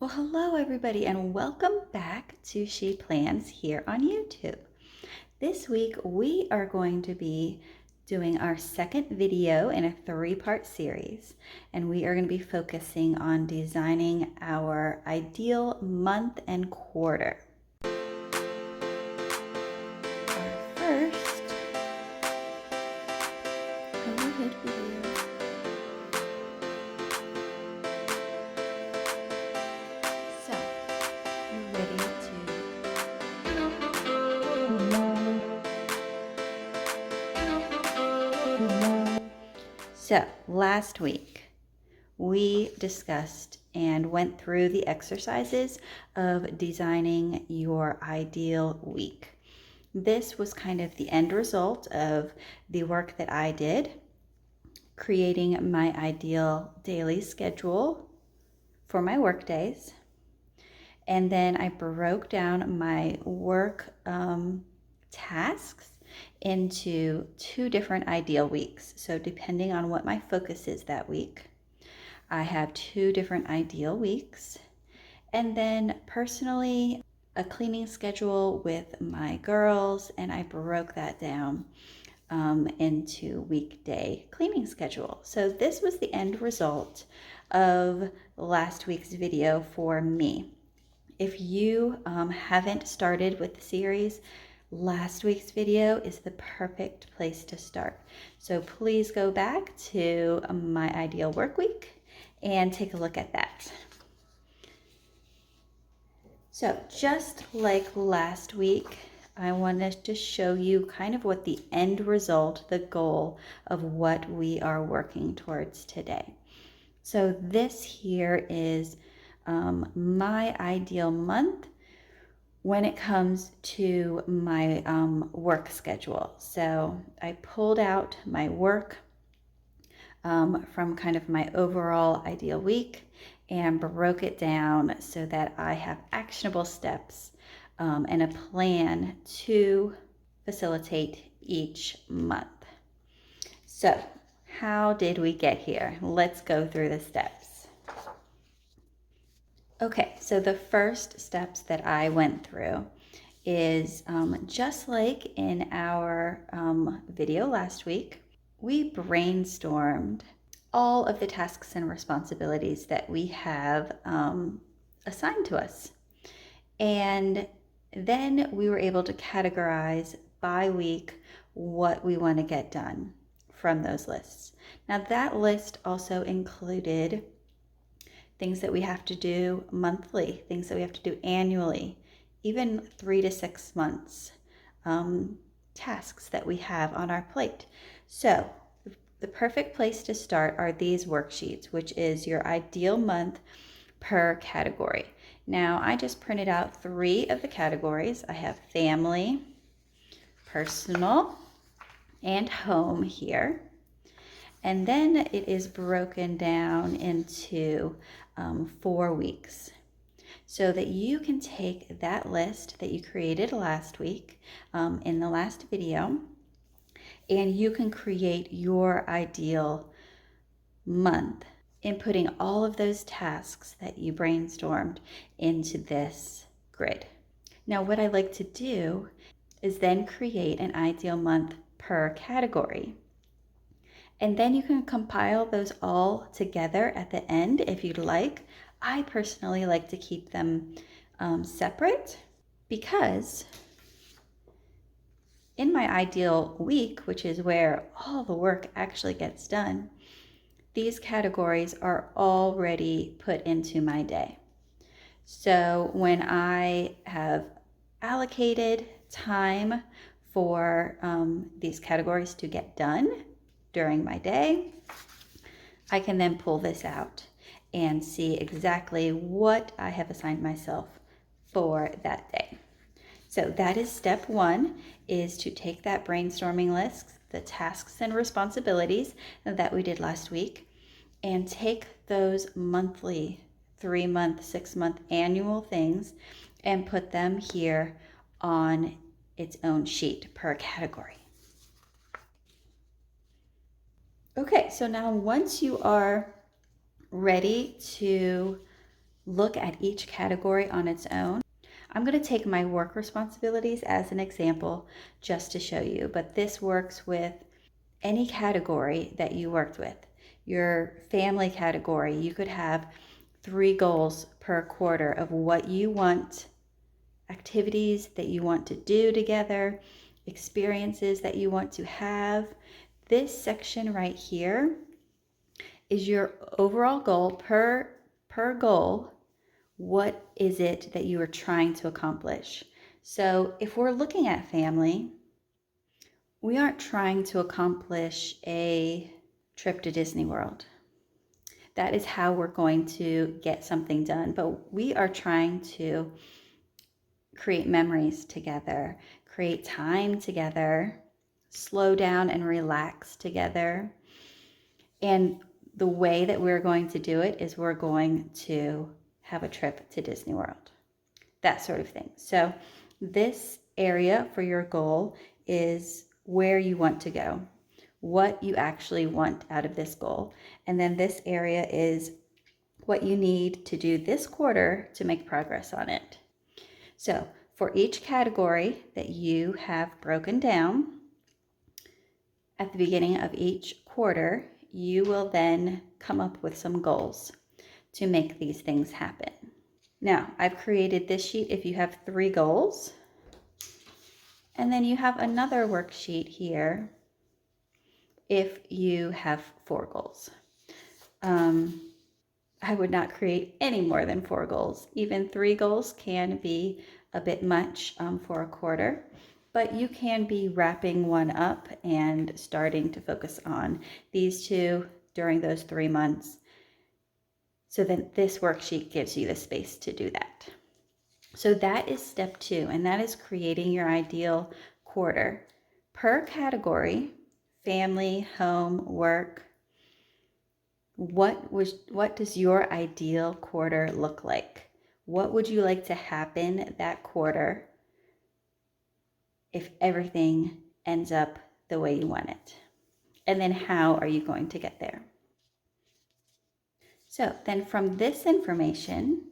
Well, hello everybody and welcome back to She Plans here on YouTube. This week we are going to be doing our second video in a three-part series, and we are going to be focusing on designing our ideal month and quarter. Our first overhead video. So, you're ready to So, last week we discussed and went through the exercises of designing your ideal week. This was kind of the end result of the work that I did, creating my ideal daily schedule for my work days. And then I broke down my work tasks into two different ideal weeks. So depending on what my focus is that week, I have two different ideal weeks. And then personally, a cleaning schedule with my girls, and I broke that down into weekday cleaning schedule. So this was the end result of last week's video for me. If you haven't started with the series, last week's video is the perfect place to start. So please go back to my ideal work week and take a look at that. So just like last week, I wanted to show you kind of what the end result, the goal of what we are working towards today. So this here is my ideal month when it comes to my work schedule. So I pulled out my work from kind of my overall ideal week and broke it down so that I have actionable steps and a plan to facilitate each month. So how did we get here? Let's go through the steps. Okay, so the first steps that I went through is just like in our video last week, we brainstormed all of the tasks and responsibilities that we have assigned to us. And then we were able to categorize by week what we want to get done from those lists. Now that list also included things that we have to do monthly, things that we have to do annually, even 3 to 6 months, tasks that we have on our plate. So the perfect place to start are these worksheets, which is your ideal month per category. Now I just printed out 3 of the categories. I have family, personal, and home here. And then it is broken down into 4 weeks so that you can take that list that you created last week in the last video, and you can create your ideal month, inputting all of those tasks that you brainstormed into this grid. Now what I like to do is then create an ideal month per category. And then you can compile those all together at the end if you'd like. I personally like to keep them separate because in my ideal week, which is where all the work actually gets done, these categories are already put into my day. So when I have allocated time for these categories to get done during my day, I can then pull this out and see exactly what I have assigned myself for that day. So that is step 1, is to take that brainstorming list, the tasks and responsibilities that we did last week, and take those monthly, 3-month, 6-month, annual things and put them here on its own sheet per category. Okay, so now once you are ready to look at each category on its own. I'm going to take my work responsibilities as an example just to show you, but this works with any category that you worked with. Your family category, you could have 3 goals per quarter of what you want, activities that you want to do together, experiences that you want to have. This section right here is your overall goal per goal. What is it that you are trying to accomplish? So if we're looking at family, we aren't trying to accomplish a trip to Disney World. That is how we're going to get something done, but we are trying to create memories together, create time together, slow down and relax together. And the way that we're going to do it is we're going to have a trip to Disney World, that sort of thing. So this area for your goal is where you want to go, what you actually want out of this goal. And then this area is what you need to do this quarter to make progress on it. So for each category that you have broken down, at the beginning of each quarter, you will then come up with some goals to make these things happen. Now, I've created this sheet if you have 3 goals. And then you have another worksheet here if you have 4 goals. I would not create any more than 4 goals. Even 3 goals can be a bit much for a quarter, but you can be wrapping one up and starting to focus on these 2 during those 3 months. So then this worksheet gives you the space to do that. So that is step 2, and that is creating your ideal quarter. Per category, family, home, work, what does your ideal quarter look like? What would you like to happen that quarter if everything ends up the way you want it? And then how are you going to get there? So then from this information,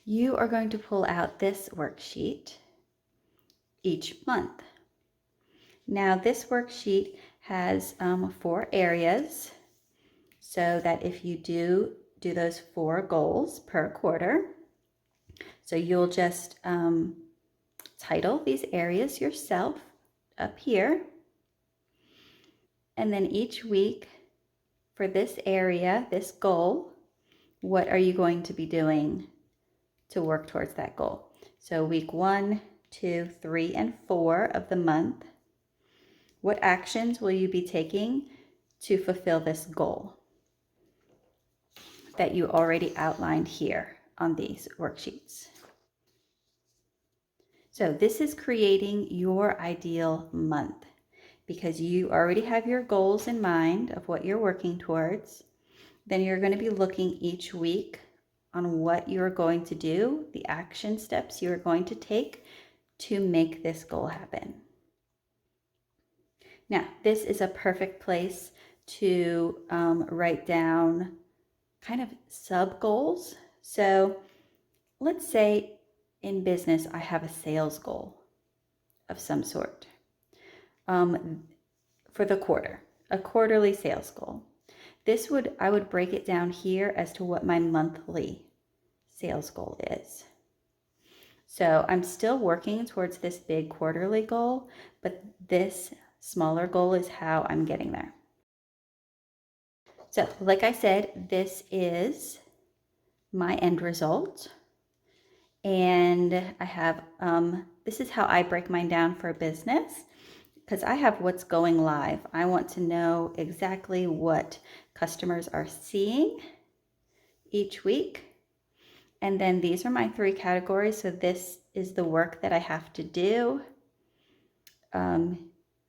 you are going to pull out this worksheet each month. Now this worksheet has 4 areas, so that if you do those 4 goals per quarter, so you'll just title these areas yourself up here, and then each week for this area, this goal, what are you going to be doing to work towards that goal? So week 1, 2, 3, and 4 of the month, what actions will you be taking to fulfill this goal that you already outlined here on these worksheets? So this is creating your ideal month because you already have your goals in mind of what you're working towards. Then you're going to be looking each week on what you're going to do, the action steps you're going to take to make this goal happen. Now, this is a perfect place to write down kind of sub goals. So let's say in business, I have a sales goal of some sort for the quarter, a quarterly sales goal. I would break it down here as to what my monthly sales goal is. So I'm still working towards this big quarterly goal, but this smaller goal is how I'm getting there. So like I said, this is my end result. And I have, this is how I break mine down for business because I have what's going live. I want to know exactly what customers are seeing each week. And then these are my 3 categories. So this is the work that I have to do,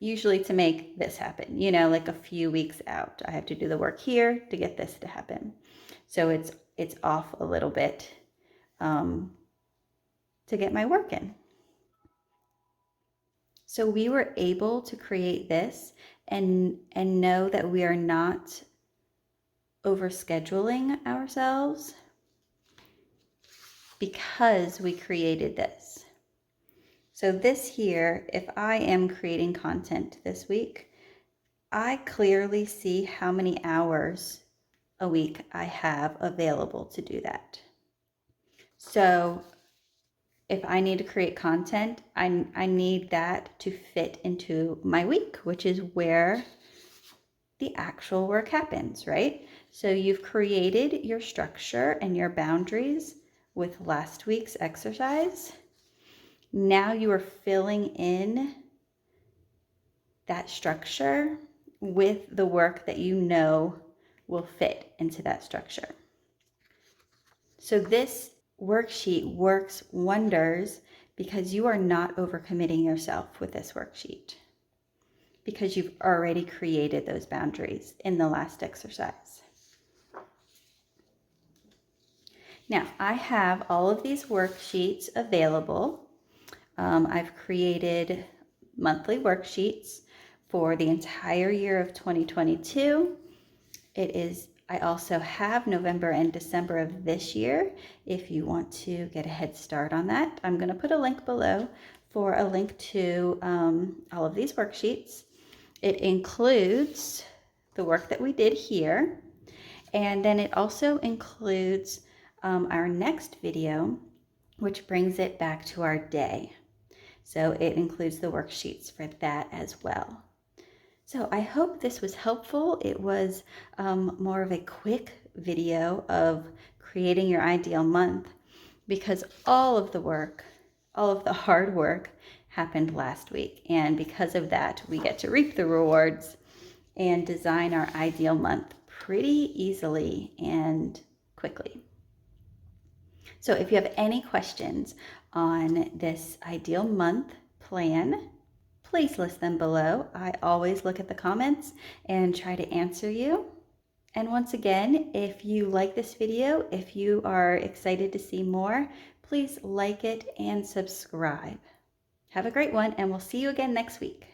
usually to make this happen, like a few weeks out. I have to do the work here to get this to happen. So it's off a little bit to get my work in. So we were able to create this and know that we are not overscheduling ourselves because we created this. So this here, if I am creating content this week, I clearly see how many hours a week I have available to do that. So if I need to create content, I need that to fit into my week, which is where the actual work happens, right? So you've created your structure and your boundaries with last week's exercise. Now you are filling in that structure with the work that you know will fit into that structure. So this worksheet works wonders because you are not overcommitting yourself with this worksheet, because you've already created those boundaries in the last exercise. Now, I have all of these worksheets available. I've created monthly worksheets for the entire year of 2022. I also have November and December of this year if you want to get a head start on that. I'm going to put a link below for a link to all of these worksheets. It includes the work that we did here, and then it also includes our next video, which brings it back to our day. So it includes the worksheets for that as well. So I hope this was helpful. It was more of a quick video of creating your ideal month, because all of the work, all of the hard work happened last week. And because of that, we get to reap the rewards and design our ideal month pretty easily and quickly. So if you have any questions on this ideal month plan, please list them below. I always look at the comments and try to answer you. And once again, if you like this video, if you are excited to see more, please like it and subscribe. Have a great one, and we'll see you again next week.